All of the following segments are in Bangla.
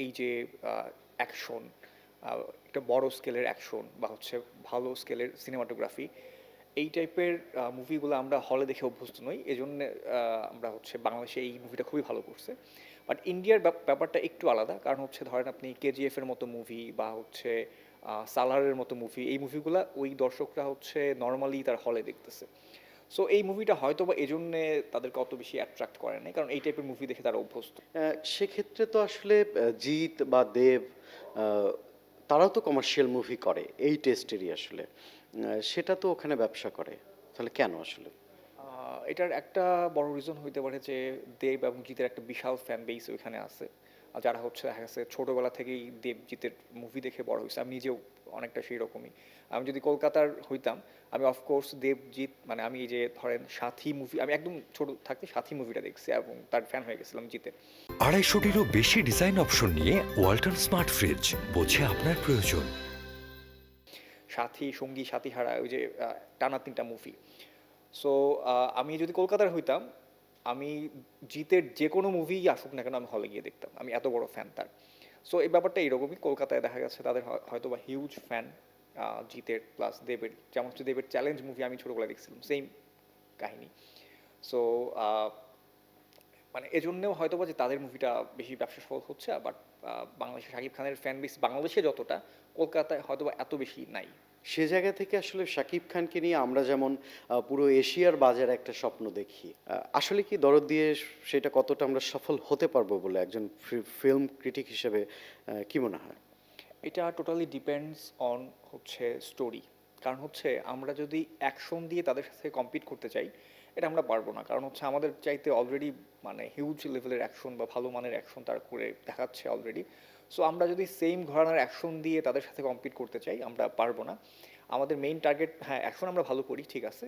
এই যে অ্যাকশন, একটা বড় স্কেলের অ্যাকশন বা হচ্ছে ভালো স্কেলের সিনেমাটোগ্রাফি, এই টাইপের মুভিগুলো আমরা হলে দেখে অভ্যস্ত নই। এজন্য আমরা হচ্ছে বাংলাদেশে এই মুভিটা খুবই ভালো করছে। বাট ইন্ডিয়ার ব্যাপারটা একটু আলাদা। কারণ হচ্ছে ধরেন আপনি কেজিএফ এর মতো মুভি বা হচ্ছে সালারের মতো মুভি, এই মুভিগুলা ওই দর্শকরা হচ্ছে নরমালি তার হলে দেখতেছে। সো এই মুভিটা হয়তোবা এজন্যে তাদেরকে অত বেশি অ্যাট্রাক্ট করে নাই। কারণ এই টাইপের মুভি দেখে তারা অভ্যস্ত। সেক্ষেত্রে তো আসলে জিৎ বা দেব আ তারাও তো কমার্শিয়াল মুভি করে এই টেস্টেরই আসলে। সেটা তো ওখানে ব্যবসা করে। তাহলে কেন আসলে? এটার একটা বড় রিজন হইতে পারে যে দেব এবং জিতের একটা বিশাল ফ্যান বেস ওইখানে আছে। যারা হচ্ছে দেখা গেছে ছোটবেলা থেকেই দেবজিতের মুভি দেখে বড় হইছে। আমি নিজেও অনেকটা সেই রকমই। আমি যদি কলকাতার হইতাম, আমি অফকোর্স দেবজিৎ মানে আমি এই যে ধরেন সাথী মুভি, আমি একদম ছোট থাকতে সাথী মুভিটা দেখছি এবং তার ফ্যান হয়ে গেছিলাম জিতের। 250টিরও বেশি ডিজাইন অপশন নিয়ে ওয়ালটন স্মার্ট ফ্রিজ বোঝে আপনার প্রয়োজন। সাথী, সঙ্গী, সাথীহারা, ওই যে টানা ৩ টা মুভি। সো আমি যদি কলকাতার হইতাম, আমি জিতের যেকোনো মুভিই আসুক না কেন আমি হলে গিয়ে দেখতাম। আমি এত বড় ফ্যান তার। সো এই ব্যাপারটা এরকমই। কলকাতায় দেখা গেছে তাদের হয়তোবা হিউজ ফ্যান জিতের প্লাস দেবের। যেমন হচ্ছে দেবের চ্যালেঞ্জ মুভি আমি ছোটবেলায় দেখছিলাম। সেইম কাহিনী। সো আ মানে এজন্যও হয়তোবা যে তাদের মুভিটা বেশি ব্যবসা সফল হচ্ছে। বাট বাংলাদেশে শাকিব খানের ফ্যান বেস বাংলাদেশে যতটা, কলকাতায় হয়তোবা এত বেশি নাই। সে জায়গা থেকে আসলে শাকিব খানকে নিয়ে আমরা যেমন পুরো এশিয়ার বাজারে একটা স্বপ্ন দেখি। আসলে কি দরদ দিয়ে সেটা কতটা আমরা সফল হতে পারবো বলে একজন ফিল্ম ক্রিটিক হিসেবে কি মনে হয়? এটা টোটালি ডিপেন্ডস অন হচ্ছে স্টোরি। কারণ হচ্ছে আমরা যদি অ্যাকশন দিয়ে তাদের সাথে কম্পিট করতে চাই, এটা আমরা পারবো না। কারণ হচ্ছে আমাদের চাইতে অলরেডি মানে হিউজ লেভেলের অ্যাকশন বা ভালো মানের অ্যাকশন তারা করে দেখাচ্ছে অলরেডি। সো আমরা যদি সেম ঘরানার অ্যাকশন দিয়ে তাদের সাথে কম্পিট করতে চাই, আমরা পারবো না। আমাদের মেইন টার্গেট, হ্যাঁ অ্যাকশন আমরা ভালো করি ঠিক আছে।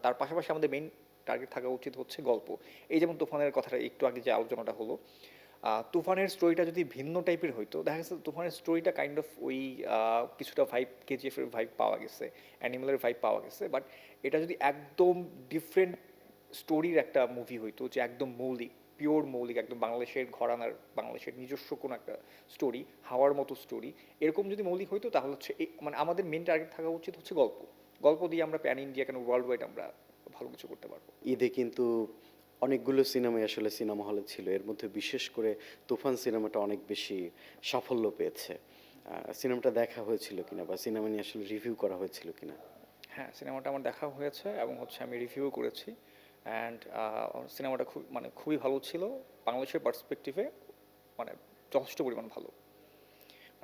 তার পাশাপাশি আমাদের মেইন টার্গেট থাকা উচিত হচ্ছে গল্প। এই যেমন তুফানের কথাটা একটু আগে যে আলোচনাটা হলো, তুফানের স্টোরিটা যদি ভিন্ন টাইপের হইতো, দেখা গেছে তুফানের স্টোরিটা কাইন্ড অফ ওই কিছুটা ভাইব কেজিএফ এর ভাইব পাওয়া গেছে, অ্যানিমেলের ভাইব পাওয়া গেছে। বাট এটা যদি একদম ডিফারেন্ট স্টোরির একটা মুভি হইতো, যে একদম মৌলিক, পিওর মৌলিক, একদম বাংলাদেশের ঘরানার, বাংলাদেশের নিজস্ব কোনো একটা স্টোরি, হাওয়ার মতো স্টোরি, এরকম যদি মৌলিক হইতো তাহলে হচ্ছে মানে আমাদের মেন টার্গেট থাকা উচিত হচ্ছে গল্প। গল্প দিয়ে আমরা প্যান ইন্ডিয়া কেন ওয়ার্ল্ড ওয়াইড আমরা ভালো কিছু করতে পারবো। ঈদে কিন্তু অনেকগুলো সিনেমাই আসলে সিনেমা হলে ছিল। এর মধ্যে বিশেষ করে তুফান সিনেমাটা অনেক বেশি সাফল্য পেয়েছে। সিনেমাটা দেখা হয়েছিল কিনা বা সিনেমা নিয়ে আসলে রিভিউ করা হয়েছিল কিনা? হ্যাঁ, সিনেমাটা আমার দেখা হয়েছে এবং হচ্ছে আমি রিভিউ করেছি। অ্যান্ড সিনেমাটা মানে খুবই ভালো ছিল। বাংলাদেশের পার্সপেক্টিভে মানে যথেষ্ট পরিমাণ ভালো।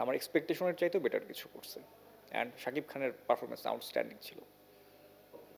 আমার এক্সপেকটেশনের চাইতেও বেটার কিছু করছে। অ্যান্ড শাকিব খানের পারফরমেন্স আউটস্ট্যান্ডিং ছিল।